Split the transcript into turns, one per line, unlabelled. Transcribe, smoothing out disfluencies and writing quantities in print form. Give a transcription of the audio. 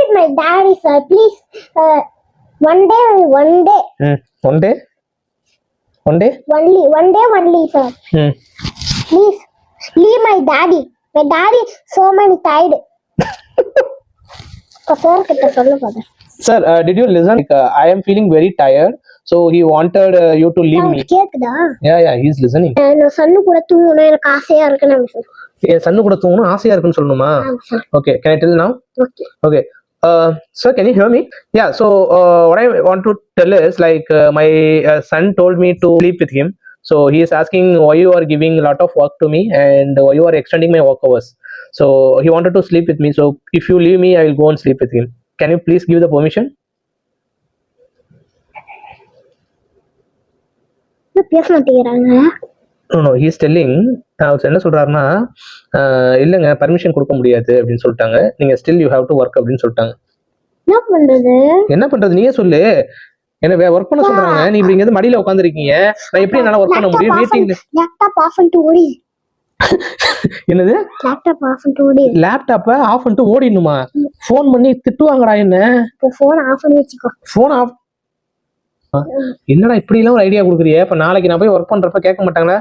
Leave my daddy, sir. Please. One day.
One day?
Only, sir. Please. Leave my daddy. My daddy so many tired. Sir, kitta sollu pada.
Sir, did you listen? I am feeling very tired, so he wanted you to leave me.
கேக்குதா?
Yeah, he's listening.
நான் சன்னு கூட தூங்கணும் எனக்கு ஆசையா இருக்குன்னு சொல்றேன்.
என் சன்னு கூட தூங்கணும் ஆசையா இருக்குன்னு சொல்லணுமா? Okay, can I tell now? Okay. Sir, can you hear me? Yeah, so what I want to tell is like my son told me to sleep with him. So he is asking why you are giving a lot of work to me and why you are extending my work hours. So he wanted to sleep with me. So if you leave me, I will go and sleep with him. Can you please give the permission?
பேச மாட்டேங்கிறாங்க.
No, he is telling அவர் என்ன சொல்றாருன்னா இல்லைங்க permission கொடுக்க முடியாது அப்படின்னு சொல்லிட்டாங்க. நீங்க still you have to work அப்படின்னு சொல்லிட்டாங்க. என்ன பண்றது நீயே சொல்லு. என்ன ஒர்க் பண்ண சொல்றாங்க, நீ இப்படி இங்க மடியில உட்காந்துருக்கீங்க, நான் எப்படி என்னால ஒர்க் பண்ண முடியும்? மீட்டிங்ல
லேப்டாப் ஆஃப் பண்ணிட்டு ஓடி.
என்னது
லேப்டாப் ஆஃப் பண்ணிட்டு ஓடி?
லேப்டாப்பை ஆஃப் பண்ணிட்டு ஓடிடணுமா? ஃபோன் பண்ணி திட்டுவாங்கடா என்ன.
ஃபோன் ஆஃப் பண்ணி வச்சுக்கோ.
Phone off. என்னடா இப்படி எல்லாம் ஒரு ஐடியா கொடுக்குறியே. இப்ப நாளைக்கு நான் போய் ஒர்க் பண்றப்ப கேட்க மாட்டாங்களா?